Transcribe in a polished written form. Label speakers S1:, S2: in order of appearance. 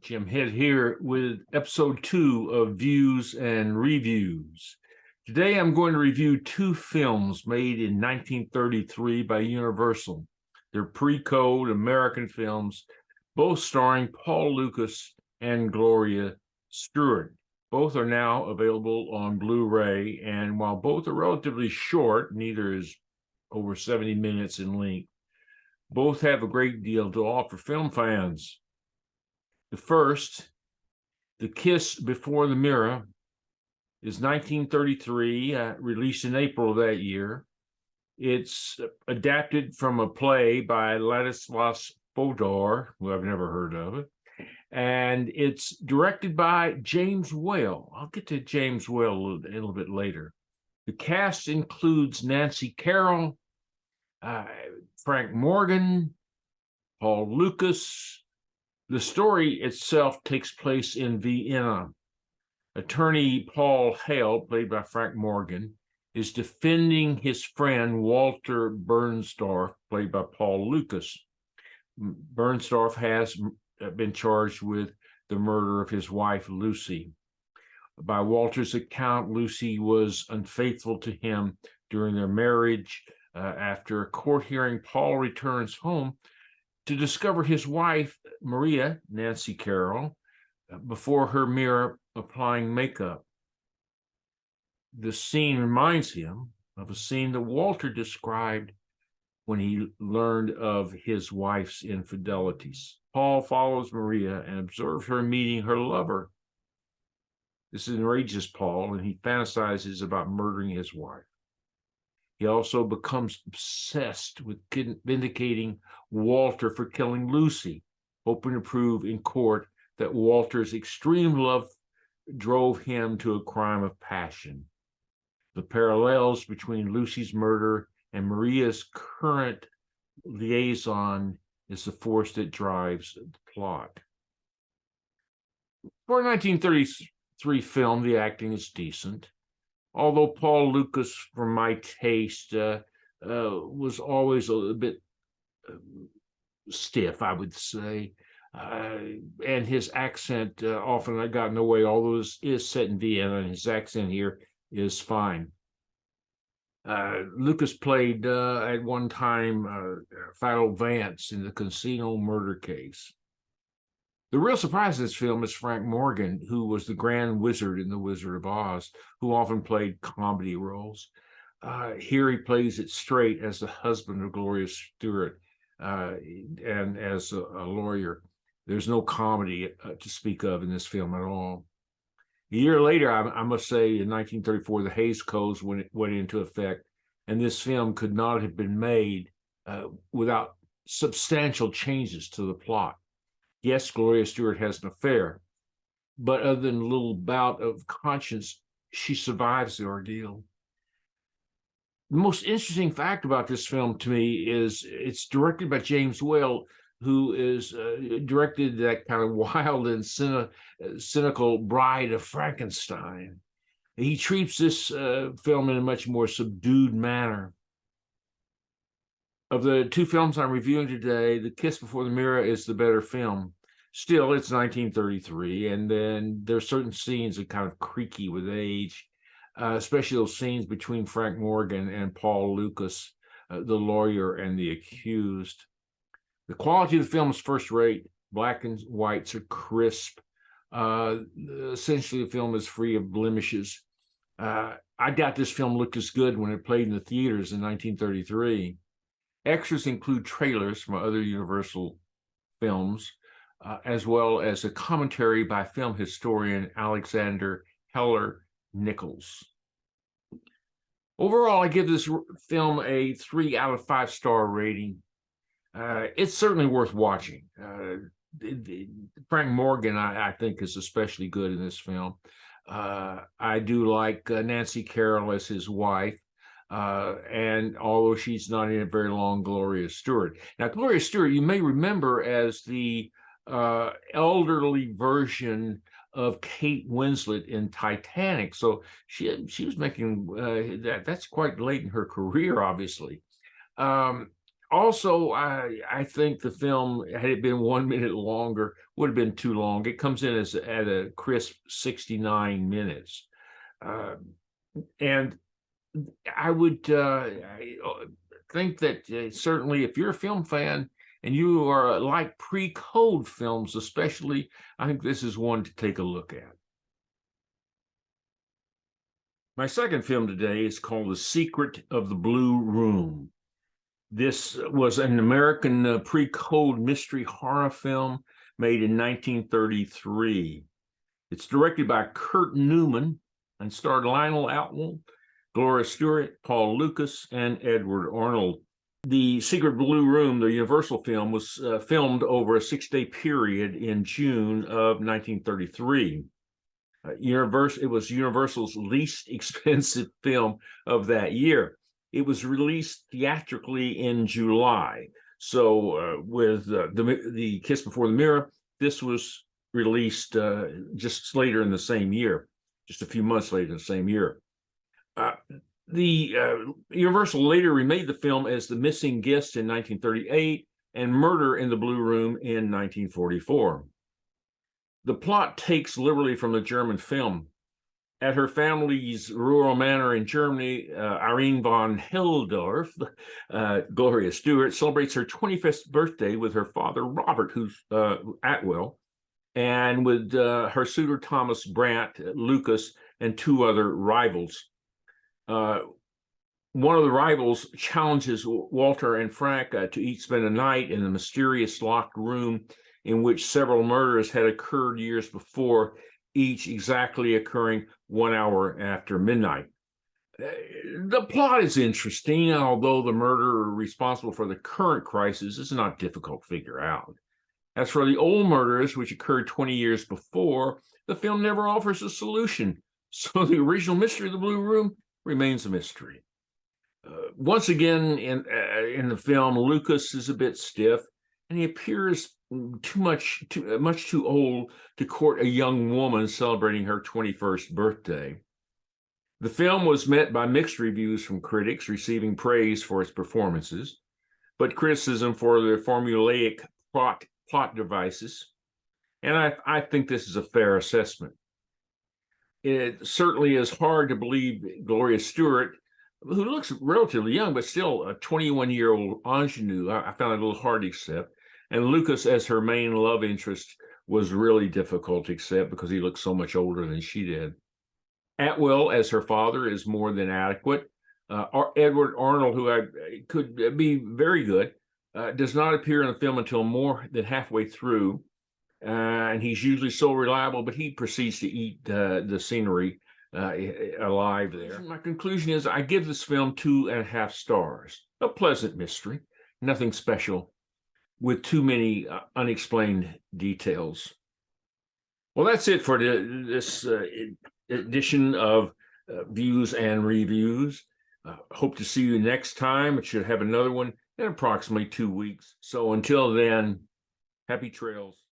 S1: Jim Hitt here with episode 2 of Views and Reviews. Today I'm going to review two films made in 1933 by Universal. They're pre-code American films, both starring Paul Lukas and Gloria Stuart. Both are now available on Blu-ray, and while both are relatively short, neither is over 70 minutes in length, both have a great deal to offer film fans. The first, The Kiss Before the Mirror, is 1933, released in April of that year. It's adapted from a play by Ladislas Fodor, who I've never heard of, and it's directed by James Whale. I'll get to James Whale a little bit later. The cast includes Nancy Carroll, Frank Morgan, Paul Lukas. The story itself takes place in Vienna. Attorney Paul Hale, played by Frank Morgan, is defending his friend Walter Bernstorff, played by Paul Lukas. Bernstorff has been charged with the murder of his wife, Lucy. By Walter's account, Lucy was unfaithful to him during their marriage. After a court hearing, Paul returns home to discover his wife, Maria, Nancy Carroll, before her mirror applying makeup. The scene reminds him of a scene that Walter described when he learned of his wife's infidelities. Paul follows Maria and observes her meeting her lover. This enrages Paul, and he fantasizes about murdering his wife. He also becomes obsessed with vindicating Walter for killing Lucy, hoping to prove in court that Walter's extreme love drove him to a crime of passion. The parallels between Lucy's murder and Maria's current liaison is the force that drives the plot. For a 1933 film, the acting is decent. Although Paul Lukas, for my taste, was always a little bit stiff, I would say. And his accent often got in the way, although it is set in Vienna, and his accent here is fine. Lukas played at one time Philo Vance in the casino murder case. The real surprise of this film is Frank Morgan, who was the Grand Wizard in The Wizard of Oz, who often played comedy roles. Here he plays it straight as the husband of Gloria Stuart and as a lawyer. There's no comedy to speak of in this film at all. A year later, I must say, in 1934, the Hays Codes went into effect, and this film could not have been made without substantial changes to the plot. Yes, Gloria Stuart has an affair, but other than a little bout of conscience, she survives the ordeal. The most interesting fact about this film to me is it's directed by James Whale, who is directed that kind of wild and cynical Bride of Frankenstein. He treats this film in a much more subdued manner. Of the two films I'm reviewing today, The Kiss Before the Mirror is the better film. Still, it's 1933, and then there are certain scenes that are kind of creaky with age, especially those scenes between Frank Morgan and Paul Lukas, the lawyer and the accused. The quality of the film is first-rate. Black and whites are crisp. Essentially, the film is free of blemishes. I doubt this film looked as good when it played in the theaters in 1933. Extras include trailers from other Universal films, as well as a commentary by film historian Alexander Heller Nichols. Overall, I give this film a 3 out of 5 star rating. It's certainly worth watching. Frank Morgan, I think, is especially good in this film. I do like Nancy Carroll as his wife. And although she's not in it very long, Gloria Stuart. Now, Gloria Stuart, you may remember as the elderly version of Kate Winslet in Titanic. So she was making that's quite late in her career, obviously. Also, I think the film, had it been 1 minute longer, would have been too long. It comes in as at a crisp 69 minutes. Uh, and I would think that certainly if you're a film fan and you are like pre-code films, especially, I think this is one to take a look at. My second film today is called The Secret of the Blue Room. This was an American pre-code mystery horror film made in 1933. It's directed by Kurt Newman and starred Lionel Atwill, Gloria Stuart, Paul Lukas, and Edward Arnold. The Secret Blue Room, the Universal film, was filmed over a 6-day period in June of 1933. It was Universal's least expensive film of that year. It was released theatrically in July. So with the Kiss Before the Mirror, this was released just later in the same year, just a few months later in the same year. Universal later remade the film as The Missing Guest in 1938 and Murder in the Blue Room in 1944. The plot takes liberally from the German film. At her family's rural manor in Germany, Irene von Helldorf, Gloria Stuart, celebrates her 25th birthday with her father, Robert, who's Atwill, and with her suitor, Thomas Brandt, Lukas, and 2 other rivals. One of the rivals challenges Walter and Frank to each spend a night in a mysterious locked room in which several murders had occurred years before, each exactly occurring 1 hour after midnight. The plot is interesting, although the murderer responsible for the current crisis is not difficult to figure out. As for the old murders, which occurred 20 years before, the film never offers a solution. So the original mystery of the Blue Room remains a mystery. Once again, in the film, Lukas is a bit stiff, and he appears much too old to court a young woman celebrating her 21st birthday. The film was met by mixed reviews from critics, receiving praise for its performances, but criticism for the formulaic plot devices. And I think this is a fair assessment. It certainly is hard to believe Gloria Stuart, who looks relatively young, but still a 21-year-old ingenue, I found it a little hard to accept. And Lukas as her main love interest was really difficult to accept because he looked so much older than she did. Atwill as her father is more than adequate. Edward Arnold, who could be very good, does not appear in the film until more than halfway through. And he's usually so reliable, but he proceeds to eat the scenery alive there. My conclusion is I give this film 2.5 stars. A pleasant mystery, nothing special, with too many unexplained details. Well, that's it for this edition of Views and Reviews. Hope to see you next time. It should have another one in approximately 2 weeks. So until then, happy trails.